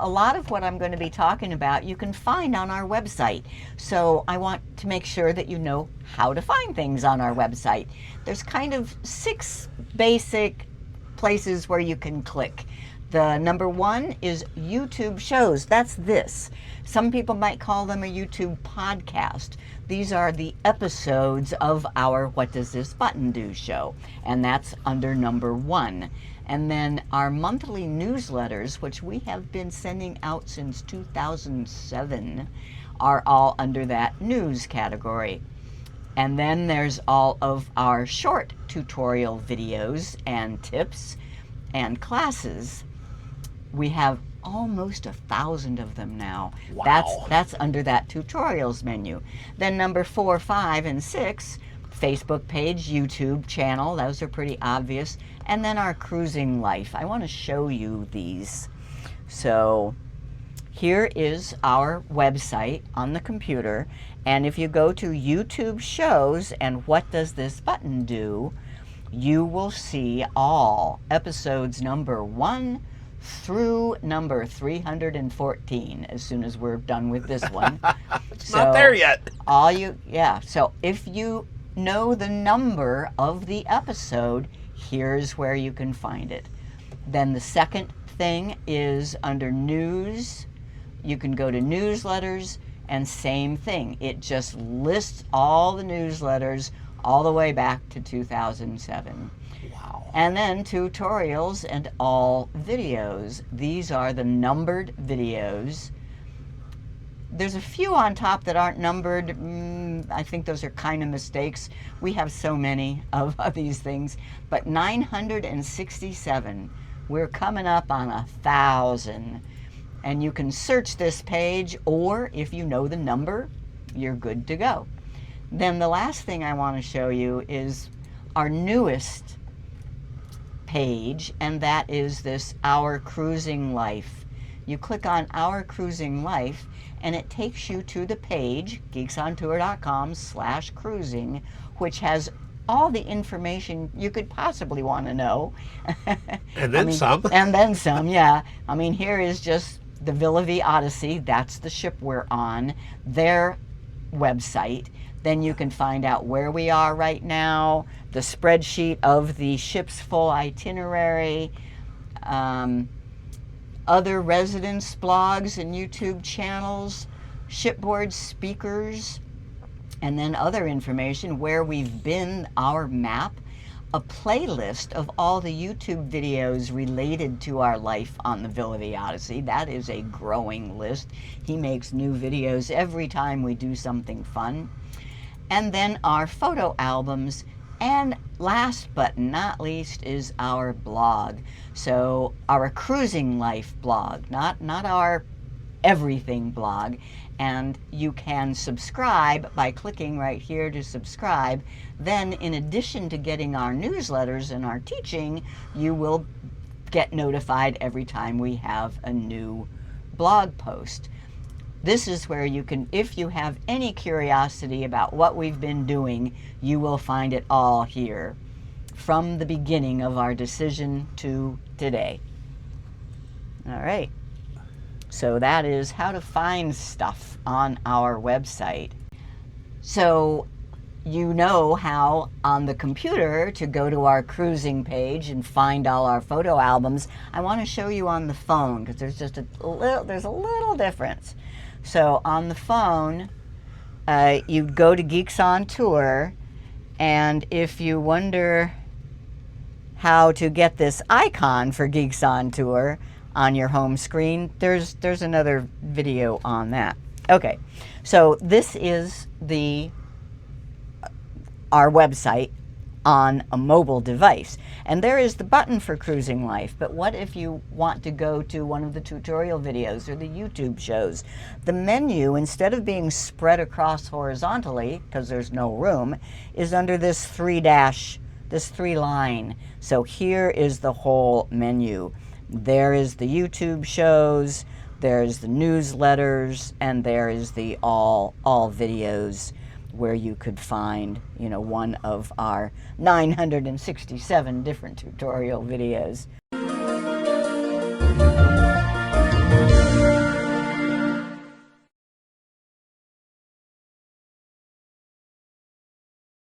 A lot of what I'm going to be talking about you can find on our website. So I want to make sure that you know how to find things on our website. There's kind of 6 basic places where you can click. The number 1 is YouTube shows. That's this. Some people might call them a YouTube podcast. These are the episodes of our What Does This Button Do show, and that's under number 1. And then our monthly newsletters, which we have been sending out since 2007, are all under that news category. And then there's all of our short tutorial videos and tips and classes. We have almost 1,000 of them now. Wow. That's under that tutorials menu. Then number 4, 5, and 6, Facebook page, YouTube channel, those are pretty obvious. And then our cruising life. I want to show you these. So here is our website on the computer, and if you go to YouTube shows and What Does This Button Do, you will see all episodes number 1 through number 314 as soon as we're done with this one. It's not there yet. So if you know the number of the episode, here's where you can find it. Then the second thing is under news. You can go to newsletters, and same thing. It just lists all the newsletters all the way back to 2007. Wow. And then tutorials and all videos. These are the numbered videos. There's a few on top that aren't numbered. I think those are kind of mistakes. We have so many of these things. But 967. We're coming up on 1,000. And you can search this page, or if you know the number, you're good to go. Then the last thing I want to show you is our newest page, and that is this Our Cruising Life. You click on Our Cruising Life, and it takes you to the page, geeksontour.com/cruising, which has all the information you could possibly want to know. And then some. And then some, yeah. I mean, here is just the Villa V Odyssey. That's the ship we're on. Their website. Then you can find out where we are right now, the spreadsheet of the ship's full itinerary, other residents' blogs and YouTube channels, shipboard speakers, and then other information, where we've been, our map, a playlist of all the YouTube videos related to our life on the Villa V Odyssey. That is a growing list. He makes new videos every time we do something fun. And then our photo albums, and last but not least is our blog. So our Cruising Life blog, not our everything blog. And you can subscribe by clicking right here to subscribe. Then in addition to getting our newsletters and our teaching, you will get notified every time we have a new blog post. This is where you can, if you have any curiosity about what we've been doing, you will find it all here from the beginning of our decision to today. All right. So that is how to find stuff on our website. So you know how on the computer to go to our cruising page and find all our photo albums. I want to show you on the phone because there's just a little difference. So on the phone, you go to Geeks On Tour, and if you wonder how to get this icon for Geeks On Tour on your home screen, there's another video on that. Okay, so this is our website on a mobile device, and there is the button for Cruising Life. But what if you want to go to one of the tutorial videos or the YouTube shows? The menu, instead of being spread across horizontally because there's no room, is under this 3 line. So here is the whole menu. There is the YouTube shows, there's the newsletters, and there is the all videos, where you could find, one of our 967 different tutorial videos.